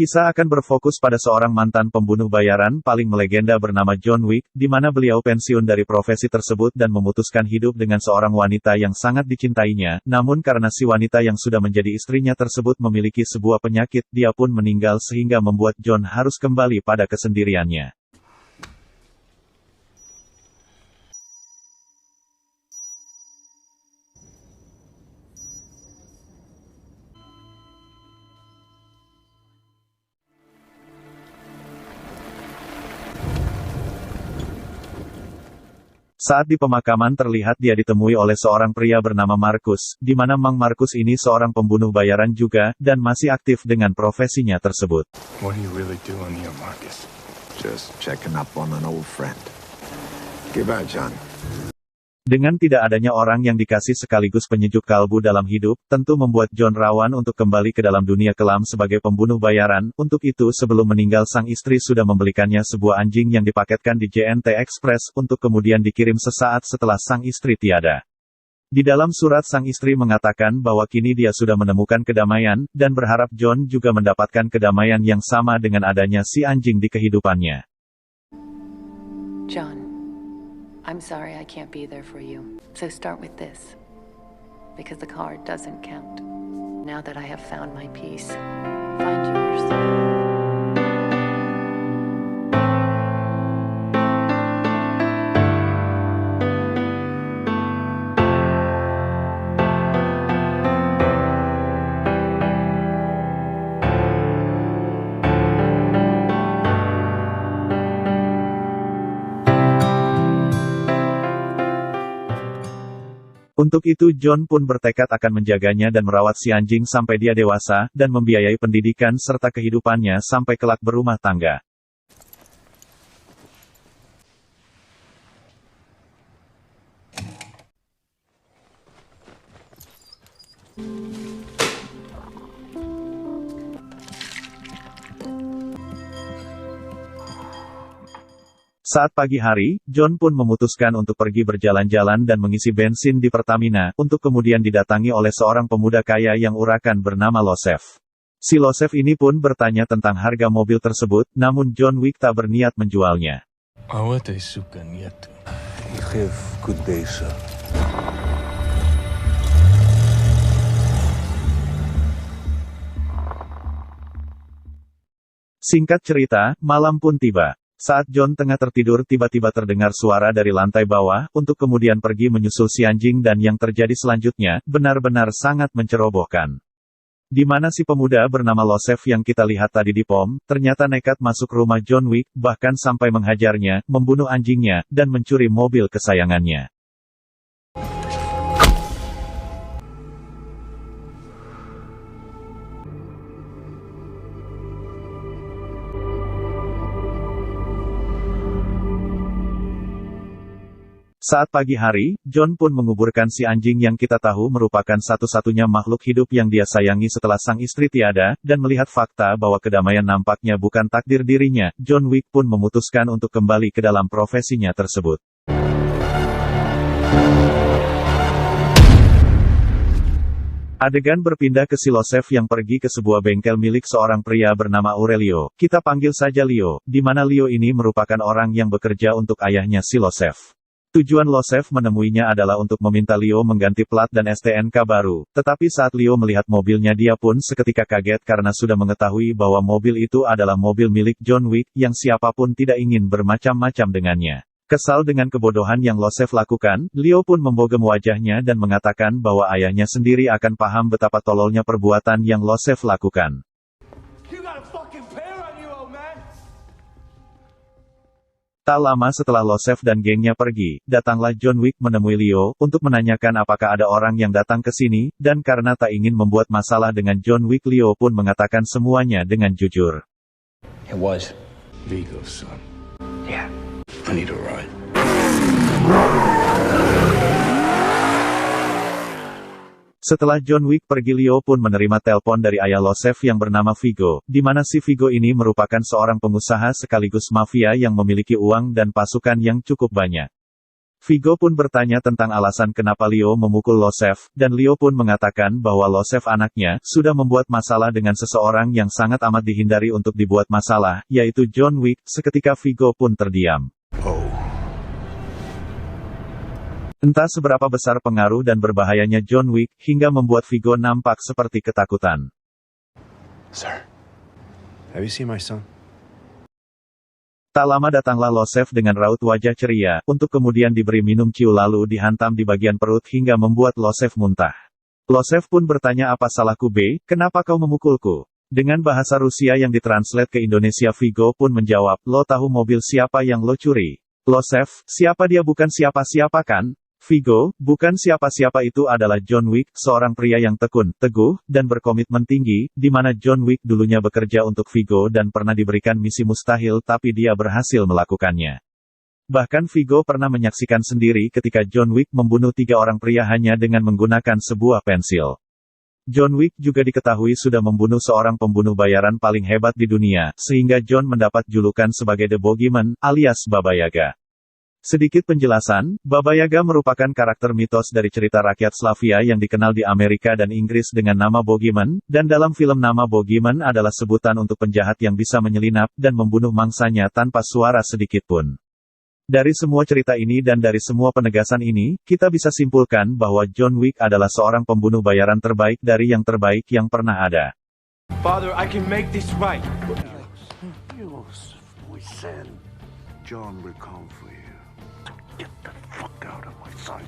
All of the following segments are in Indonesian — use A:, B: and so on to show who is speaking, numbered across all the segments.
A: Kisah akan berfokus pada seorang mantan pembunuh bayaran paling melegenda bernama John Wick, di mana beliau pensiun dari profesi tersebut dan memutuskan hidup dengan seorang wanita yang sangat dicintainya, namun karena si wanita yang sudah menjadi istrinya tersebut memiliki sebuah penyakit, dia pun meninggal sehingga membuat John harus kembali pada kesendiriannya. Saat di pemakaman terlihat dia ditemui oleh seorang pria bernama Markus, di mana Mang Markus ini seorang pembunuh bayaran juga, dan masih aktif dengan profesinya tersebut.
B: What are you really doing here, Marcus?
C: Just checking up on an old friend. Goodbye, John.
A: Dengan tidak adanya orang yang dikasih sekaligus penyejuk kalbu dalam hidup, tentu membuat John rawan untuk kembali ke dalam dunia kelam sebagai pembunuh bayaran. Untuk itu sebelum meninggal sang istri sudah membelikannya sebuah anjing yang dipaketkan di JNT Express, untuk kemudian dikirim sesaat setelah sang istri tiada. Di dalam surat sang istri mengatakan bahwa kini dia sudah menemukan kedamaian, dan berharap John juga mendapatkan kedamaian yang sama dengan adanya si anjing di kehidupannya.
D: John, I'm sorry I can't be there for you. So start with this. Because the card doesn't count. Now that I have found my peace, find yours.
A: Untuk itu John pun bertekad akan menjaganya dan merawat si anjing sampai dia dewasa, dan membiayai pendidikan serta kehidupannya sampai kelak berumah tangga. Saat pagi hari, John pun memutuskan untuk pergi berjalan-jalan dan mengisi bensin di Pertamina, untuk kemudian didatangi oleh seorang pemuda kaya yang urakan bernama Losef. Si Losef ini pun bertanya tentang harga mobil tersebut, namun John Wick tak berniat menjualnya. Singkat cerita, malam pun tiba. Saat John tengah tertidur tiba-tiba terdengar suara dari lantai bawah, untuk kemudian pergi menyusul si anjing, dan yang terjadi selanjutnya, benar-benar sangat mencerobohkan. Di mana si pemuda bernama Losef yang kita lihat tadi di pom, ternyata nekat masuk rumah John Wick, bahkan sampai menghajarnya, membunuh anjingnya, dan mencuri mobil kesayangannya. Saat pagi hari, John pun menguburkan si anjing yang kita tahu merupakan satu-satunya makhluk hidup yang dia sayangi setelah sang istri tiada, dan melihat fakta bahwa kedamaian nampaknya bukan takdir dirinya, John Wick pun memutuskan untuk kembali ke dalam profesinya tersebut. Adegan berpindah ke si Losef yang pergi ke sebuah bengkel milik seorang pria bernama Aurelio, kita panggil saja Leo, di mana Leo ini merupakan orang yang bekerja untuk ayahnya si Losef. Tujuan Losef menemuinya adalah untuk meminta Leo mengganti plat dan STNK baru, tetapi saat Leo melihat mobilnya dia pun seketika kaget karena sudah mengetahui bahwa mobil itu adalah mobil milik John Wick, yang siapapun tidak ingin bermacam-macam dengannya. Kesal dengan kebodohan yang Losef lakukan, Leo pun membogem wajahnya dan mengatakan bahwa ayahnya sendiri akan paham betapa tololnya perbuatan yang Losef lakukan. Tak lama setelah Losef dan gengnya pergi, datanglah John Wick menemui Leo, untuk menanyakan apakah ada orang yang datang ke sini, dan karena tak ingin membuat masalah dengan John Wick, Leo pun mengatakan semuanya dengan jujur.
B: It was Vigo's son. Yeah, I need a ride.
A: Setelah John Wick pergi, Leo pun menerima telepon dari ayah Losef yang bernama Vigo, di mana si Vigo ini merupakan seorang pengusaha sekaligus mafia yang memiliki uang dan pasukan yang cukup banyak. Vigo pun bertanya tentang alasan kenapa Leo memukul Losef, dan Leo pun mengatakan bahwa Losef anaknya, sudah membuat masalah dengan seseorang yang sangat amat dihindari untuk dibuat masalah, yaitu John Wick. Seketika Vigo pun terdiam. Entah seberapa besar pengaruh dan berbahayanya John Wick, hingga membuat Vigo nampak seperti ketakutan.
B: Sir, have you seen my son?
A: Tak lama datanglah Losef dengan raut wajah ceria, untuk kemudian diberi minum ciu lalu dihantam di bagian perut hingga membuat Losef muntah. Losef pun bertanya apa salahku kenapa kau memukulku? Dengan bahasa Rusia yang ditranslate ke Indonesia Vigo pun menjawab, lo tahu mobil siapa yang lo curi? Losef, siapa dia bukan siapa-siapa kan? Vigo, bukan siapa-siapa itu adalah John Wick, seorang pria yang tekun, teguh, dan berkomitmen tinggi, di mana John Wick dulunya bekerja untuk Vigo dan pernah diberikan misi mustahil tapi dia berhasil melakukannya. Bahkan Vigo pernah menyaksikan sendiri ketika John Wick membunuh 3 orang pria hanya dengan menggunakan sebuah pensil. John Wick juga diketahui sudah membunuh seorang pembunuh bayaran paling hebat di dunia, sehingga John mendapat julukan sebagai The Bogeyman, alias Baba Yaga. Sedikit penjelasan, Baba Yaga merupakan karakter mitos dari cerita rakyat Slavia yang dikenal di Amerika dan Inggris dengan nama Bogeyman, dan dalam film nama Bogeyman adalah sebutan untuk penjahat yang bisa menyelinap dan membunuh mangsanya tanpa suara sedikit pun. Dari semua cerita ini dan dari semua penegasan ini, kita bisa simpulkan bahwa John Wick adalah seorang pembunuh bayaran terbaik dari yang terbaik yang pernah ada.
B: Father, I can make this right.
C: John will come for you. Get the fuck out of my sight.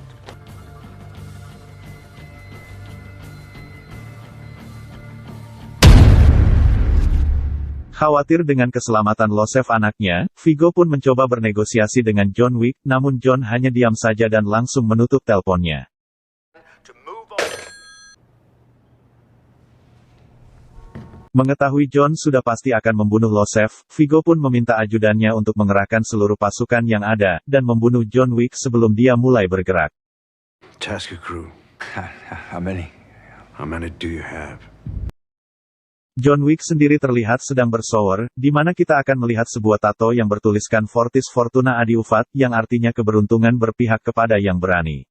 A: Khawatir dengan keselamatan Losef anaknya, Vigo pun mencoba bernegosiasi dengan John Wick, namun John hanya diam saja dan langsung menutup teleponnya. Mengetahui John sudah pasti akan membunuh Losef, Vigo pun meminta ajudannya untuk mengerahkan seluruh pasukan yang ada, dan membunuh John Wick sebelum dia mulai bergerak.
C: Tasker crew.
B: How many?
C: How many do you have?
A: John Wick sendiri terlihat sedang bersower, di mana kita akan melihat sebuah tato yang bertuliskan Fortis Fortuna Adiuvat, yang artinya keberuntungan berpihak kepada yang berani.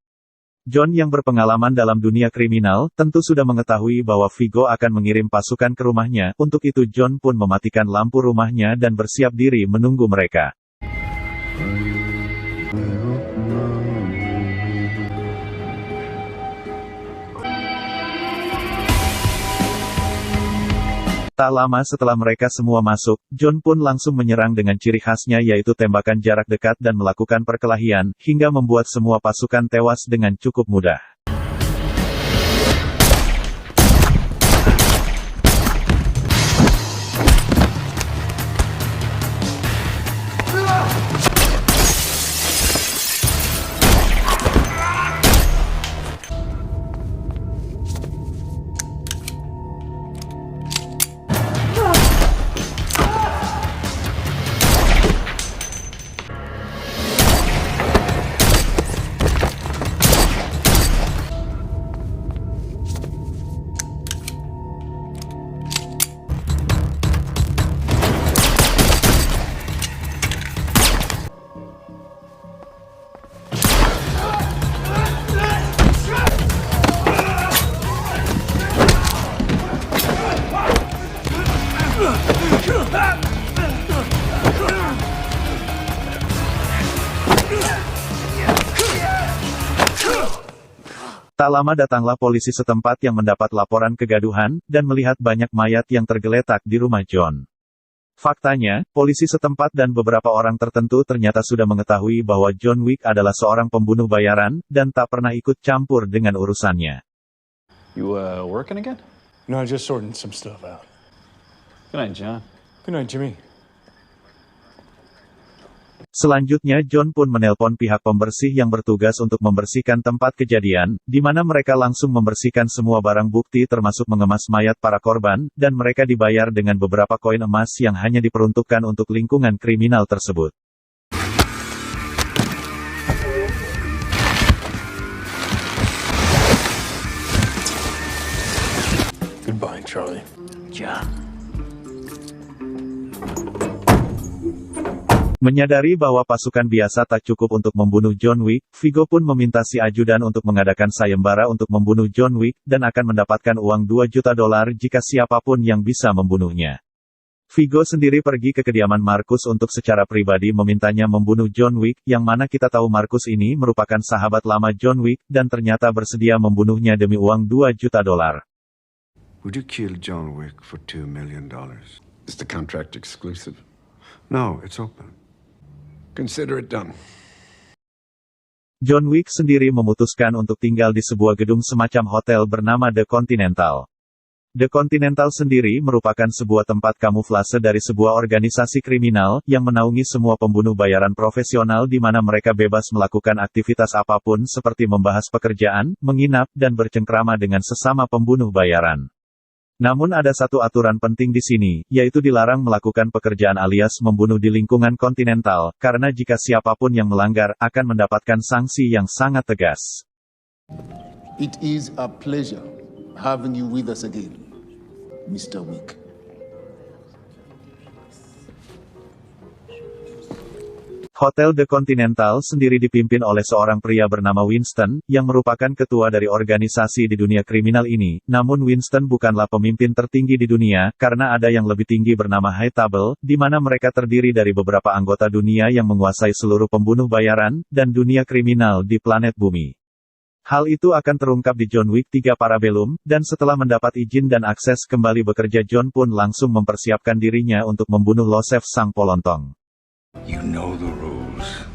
A: John yang berpengalaman dalam dunia kriminal, tentu sudah mengetahui bahwa Vigo akan mengirim pasukan ke rumahnya, untuk itu John pun mematikan lampu rumahnya dan bersiap diri menunggu mereka. Tak lama setelah mereka semua masuk, John pun langsung menyerang dengan ciri khasnya yaitu tembakan jarak dekat dan melakukan perkelahian, hingga membuat semua pasukan tewas dengan cukup mudah. Tak lama datanglah polisi setempat yang mendapat laporan kegaduhan, dan melihat banyak mayat yang tergeletak di rumah John. Faktanya, polisi setempat dan beberapa orang tertentu ternyata sudah mengetahui bahwa John Wick adalah seorang pembunuh bayaran, dan tak pernah ikut campur dengan urusannya.
E: You, working again?
B: No, just sorting some stuff out.
E: Good night, John.
B: Good night, Jimmy.
A: Selanjutnya John pun menelpon pihak pembersih yang bertugas untuk membersihkan tempat kejadian, di mana mereka langsung membersihkan semua barang bukti termasuk mengemas mayat para korban, dan mereka dibayar dengan beberapa koin emas yang hanya diperuntukkan untuk lingkungan kriminal tersebut.
B: Goodbye, Charlie.
E: John.
A: Menyadari bahwa pasukan biasa tak cukup untuk membunuh John Wick, Viggo pun meminta si ajudan untuk mengadakan sayembara untuk membunuh John Wick, dan akan mendapatkan uang $2 juta jika siapapun yang bisa membunuhnya. Viggo sendiri pergi ke kediaman Marcus untuk secara pribadi memintanya membunuh John Wick, yang mana kita tahu Marcus ini merupakan sahabat lama John Wick, dan ternyata bersedia membunuhnya demi uang $2 juta.
C: Would you kill John Wick for $2 million?
B: Is the contract exclusive?
C: No, it's open.
B: Consider it done.
A: John Wick sendiri memutuskan untuk tinggal di sebuah gedung semacam hotel bernama The Continental. The Continental sendiri merupakan sebuah tempat kamuflase dari sebuah organisasi kriminal, yang menaungi semua pembunuh bayaran profesional di mana mereka bebas melakukan aktivitas apapun seperti membahas pekerjaan, menginap, dan bercengkrama dengan sesama pembunuh bayaran. Namun ada satu aturan penting di sini, yaitu dilarang melakukan pekerjaan alias membunuh di lingkungan Continental, karena jika siapapun yang melanggar, akan mendapatkan sanksi yang sangat tegas.
F: It is a pleasure having you with us again, Mr. Wick.
A: Hotel The Continental sendiri dipimpin oleh seorang pria bernama Winston, yang merupakan ketua dari organisasi di dunia kriminal ini. Namun Winston bukanlah pemimpin tertinggi di dunia, karena ada yang lebih tinggi bernama High Table, di mana mereka terdiri dari beberapa anggota dunia yang menguasai seluruh pembunuh bayaran, dan dunia kriminal di planet bumi. Hal itu akan terungkap di John Wick 3 Parabellum, dan setelah mendapat izin dan akses kembali bekerja, John pun langsung mempersiapkan dirinya untuk membunuh Losef sang polontong.
B: You know the rules.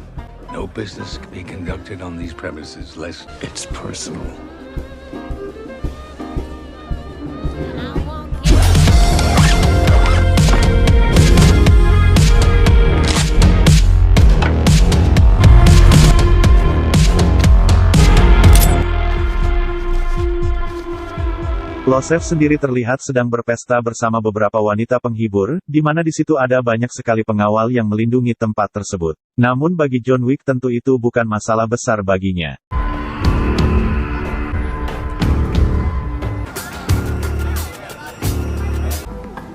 B: No business can be conducted on these premises unless it's personal.
A: Losef sendiri terlihat sedang berpesta bersama beberapa wanita penghibur, di mana di situ ada banyak sekali pengawal yang melindungi tempat tersebut. Namun bagi John Wick tentu itu bukan masalah besar baginya.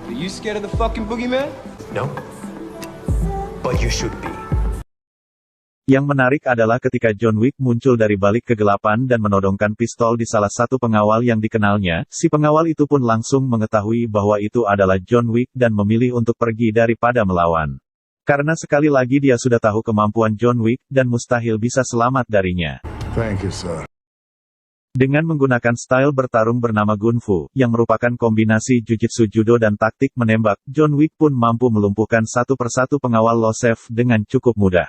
G: Are you scared of the fucking boogeyman?
B: No, but you should be.
A: Yang menarik adalah ketika John Wick muncul dari balik kegelapan dan menodongkan pistol di salah satu pengawal yang dikenalnya, si pengawal itu pun langsung mengetahui bahwa itu adalah John Wick dan memilih untuk pergi daripada melawan. Karena sekali lagi dia sudah tahu kemampuan John Wick, dan mustahil bisa selamat darinya.
C: Thank you, sir.
A: Dengan menggunakan style bertarung bernama Gunfu, yang merupakan kombinasi jujitsu judo dan taktik menembak, John Wick pun mampu melumpuhkan satu persatu pengawal Losef dengan cukup mudah.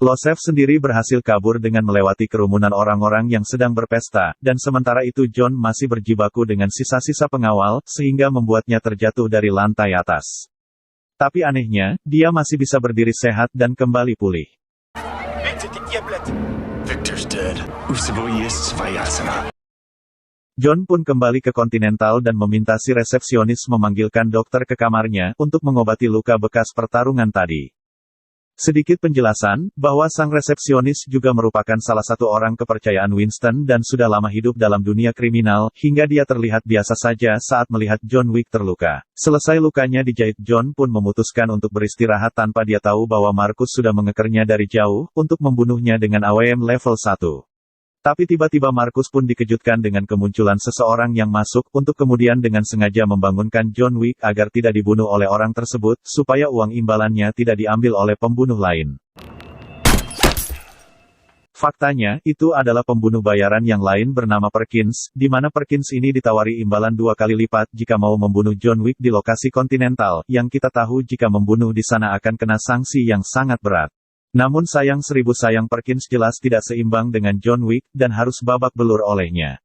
A: Losef sendiri berhasil kabur dengan melewati kerumunan orang-orang yang sedang berpesta, dan sementara itu John masih berjibaku dengan sisa-sisa pengawal, sehingga membuatnya terjatuh dari lantai atas. Tapi anehnya, dia masih bisa berdiri sehat dan kembali pulih.
B: Victor's dead.
A: John pun kembali ke Continental dan meminta si resepsionis memanggilkan dokter ke kamarnya, untuk mengobati luka bekas pertarungan tadi. Sedikit penjelasan, bahwa sang resepsionis juga merupakan salah satu orang kepercayaan Winston dan sudah lama hidup dalam dunia kriminal, hingga dia terlihat biasa saja saat melihat John Wick terluka. Selesai lukanya dijahit, John pun memutuskan untuk beristirahat tanpa dia tahu bahwa Marcus sudah mengekernya dari jauh, untuk membunuhnya dengan AWM level 1. Tapi tiba-tiba Marcus pun dikejutkan dengan kemunculan seseorang yang masuk, untuk kemudian dengan sengaja membangunkan John Wick agar tidak dibunuh oleh orang tersebut, supaya uang imbalannya tidak diambil oleh pembunuh lain. Faktanya, itu adalah pembunuh bayaran yang lain bernama Perkins, di mana Perkins ini ditawari imbalan 2 kali lipat jika mau membunuh John Wick di lokasi Continental, yang kita tahu jika membunuh di sana akan kena sanksi yang sangat berat. Namun sayang seribu sayang Perkins jelas tidak seimbang dengan John Wick, dan harus babak belur olehnya.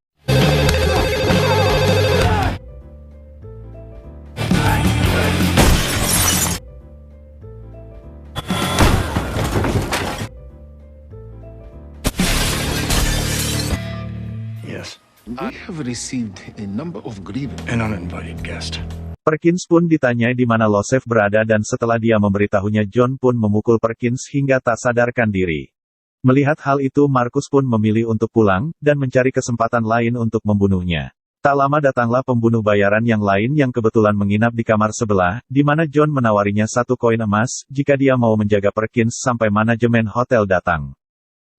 B: Yes.
F: We have received a number of grievances.
B: An uninvited guest.
A: Perkins pun ditanyai di mana Losef berada dan setelah dia memberitahunya John pun memukul Perkins hingga tak sadarkan diri. Melihat hal itu Marcus pun memilih untuk pulang, dan mencari kesempatan lain untuk membunuhnya. Tak lama datanglah pembunuh bayaran yang lain yang kebetulan menginap di kamar sebelah, di mana John menawarinya 1 koin emas, jika dia mau menjaga Perkins sampai manajemen hotel datang.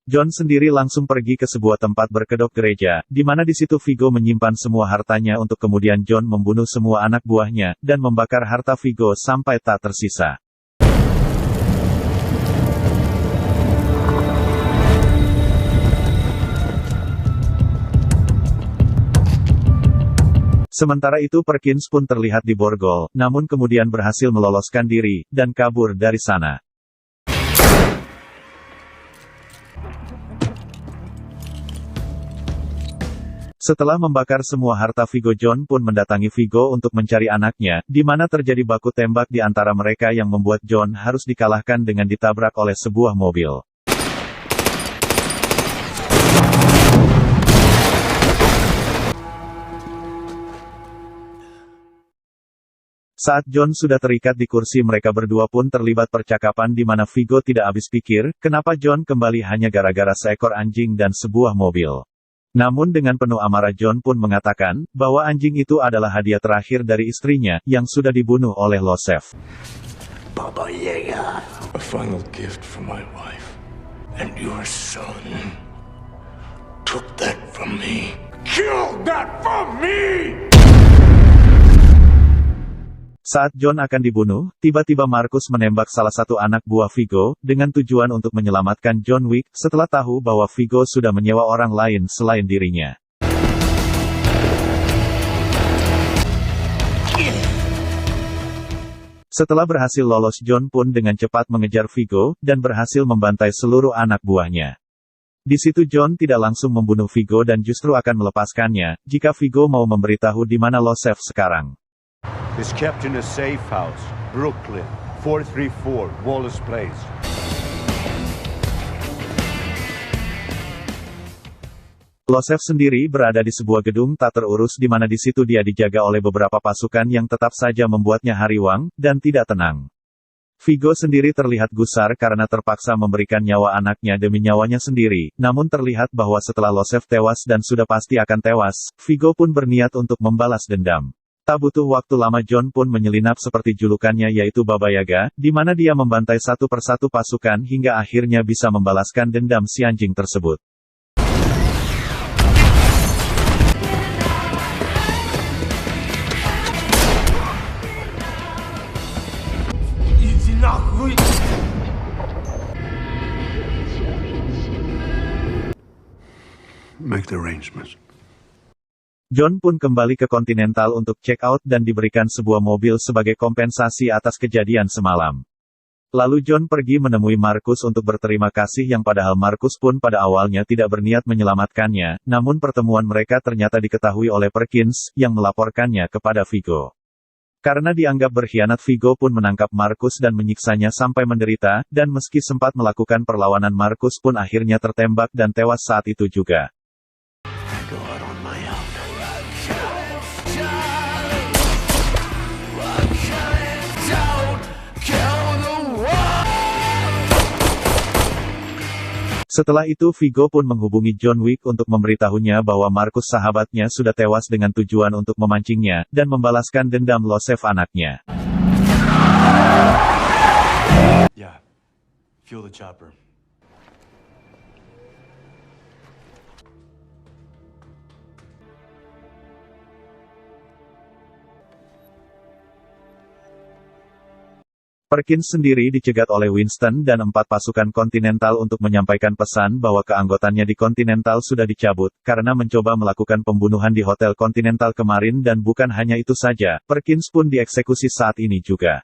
A: John sendiri langsung pergi ke sebuah tempat berkedok gereja, di mana di situ Vigo menyimpan semua hartanya untuk kemudian John membunuh semua anak buahnya, dan membakar harta Vigo sampai tak tersisa. Sementara itu Perkins pun terlihat di borgol, namun kemudian berhasil meloloskan diri, dan kabur dari sana. Setelah membakar semua harta Vigo, John pun mendatangi Vigo untuk mencari anaknya, di mana terjadi baku tembak di antara mereka yang membuat John harus dikalahkan dengan ditabrak oleh sebuah mobil. Saat John sudah terikat di kursi, mereka berdua pun terlibat percakapan di mana Vigo tidak habis pikir, kenapa John kembali hanya gara-gara seekor anjing dan sebuah mobil. Namun dengan penuh amarah John pun mengatakan, bahwa anjing itu adalah hadiah terakhir dari istrinya, yang sudah dibunuh oleh Losef.
B: Baba Yaga. A final gift from my wife. And your son took that from me. Killed that from me!
A: Saat John akan dibunuh, tiba-tiba Marcus menembak salah satu anak buah Vigo, dengan tujuan untuk menyelamatkan John Wick, setelah tahu bahwa Vigo sudah menyewa orang lain selain dirinya. Setelah berhasil lolos, John pun dengan cepat mengejar Vigo, dan berhasil membantai seluruh anak buahnya. Di situ John tidak langsung membunuh Vigo dan justru akan melepaskannya, jika Vigo mau memberitahu di mana Losef sekarang.
C: Is kept in a safe house, Brooklyn, 434 Wallace Place.
A: Losef sendiri berada di sebuah gedung tak terurus di mana di situ dia dijaga oleh beberapa pasukan yang tetap saja membuatnya hariwang, dan tidak tenang. Vigo sendiri terlihat gusar karena terpaksa memberikan nyawa anaknya demi nyawanya sendiri, namun terlihat bahwa setelah Losef tewas dan sudah pasti akan tewas, Vigo pun berniat untuk membalas dendam. Tak butuh waktu lama John pun menyelinap seperti julukannya yaitu Baba Yaga, di mana dia membantai satu persatu pasukan hingga akhirnya bisa membalaskan dendam si anjing tersebut.
C: Make the arrangements.
A: John pun kembali ke Continental untuk check out dan diberikan sebuah mobil sebagai kompensasi atas kejadian semalam. Lalu John pergi menemui Marcus untuk berterima kasih yang padahal Marcus pun pada awalnya tidak berniat menyelamatkannya, namun pertemuan mereka ternyata diketahui oleh Perkins, yang melaporkannya kepada Vigo. Karena dianggap berkhianat, Vigo pun menangkap Marcus dan menyiksanya sampai menderita, dan meski sempat melakukan perlawanan Marcus pun akhirnya tertembak dan tewas saat itu juga. Setelah itu Vigo pun menghubungi John Wick untuk memberitahunya bahwa Marcus sahabatnya sudah tewas dengan tujuan untuk memancingnya, dan membalaskan dendam Losef anaknya.
H: Yeah. Fuel the chopper.
A: Perkins sendiri dicegat oleh Winston dan 4 pasukan Continental untuk menyampaikan pesan bahwa keanggotaannya di Continental sudah dicabut, karena mencoba melakukan pembunuhan di Hotel Continental kemarin dan bukan hanya itu saja, Perkins pun dieksekusi saat ini juga.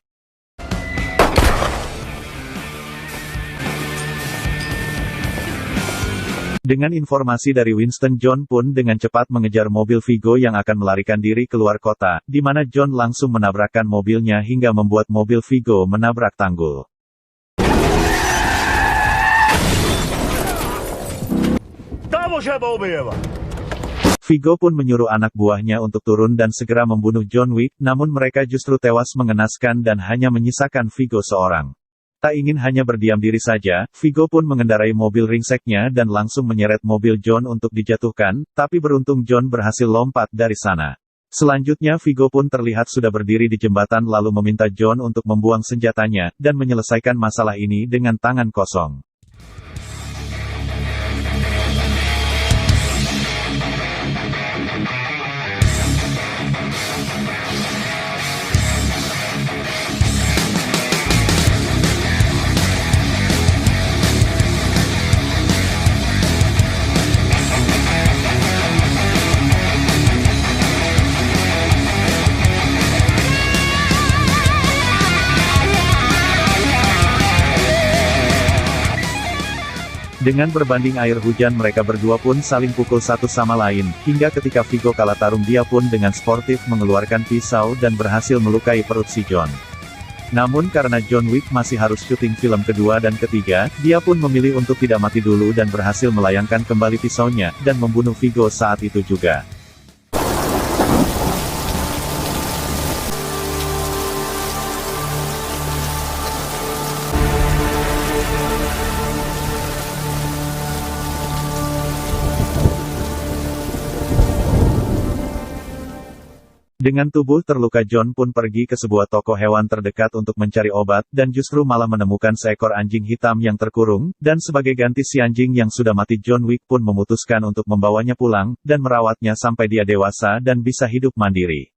A: Dengan informasi dari Winston, John pun dengan cepat mengejar mobil Vigo yang akan melarikan diri keluar kota, di mana John langsung menabrakkan mobilnya hingga membuat mobil Vigo menabrak tanggul. Viggo pun menyuruh anak buahnya untuk turun dan segera membunuh John Wick, namun mereka justru tewas mengenaskan dan hanya menyisakan Viggo seorang. Tak ingin hanya berdiam diri saja, Viggo pun mengendarai mobil ringseknya dan langsung menyeret mobil John untuk dijatuhkan, tapi beruntung John berhasil lompat dari sana. Selanjutnya Viggo pun terlihat sudah berdiri di jembatan lalu meminta John untuk membuang senjatanya, dan menyelesaikan masalah ini dengan tangan kosong. Dengan berbanding air hujan mereka berdua pun saling pukul satu sama lain, hingga ketika Viggo kalah tarung dia pun dengan sportif mengeluarkan pisau dan berhasil melukai perut si John. Namun karena John Wick masih harus syuting film kedua dan ketiga, dia pun memilih untuk tidak mati dulu dan berhasil melayangkan kembali pisaunya, dan membunuh Viggo saat itu juga. Dengan tubuh terluka John pun pergi ke sebuah toko hewan terdekat untuk mencari obat, dan justru malah menemukan seekor anjing hitam yang terkurung, dan sebagai ganti si anjing yang sudah mati John Wick pun memutuskan untuk membawanya pulang, dan merawatnya sampai dia dewasa dan bisa hidup mandiri.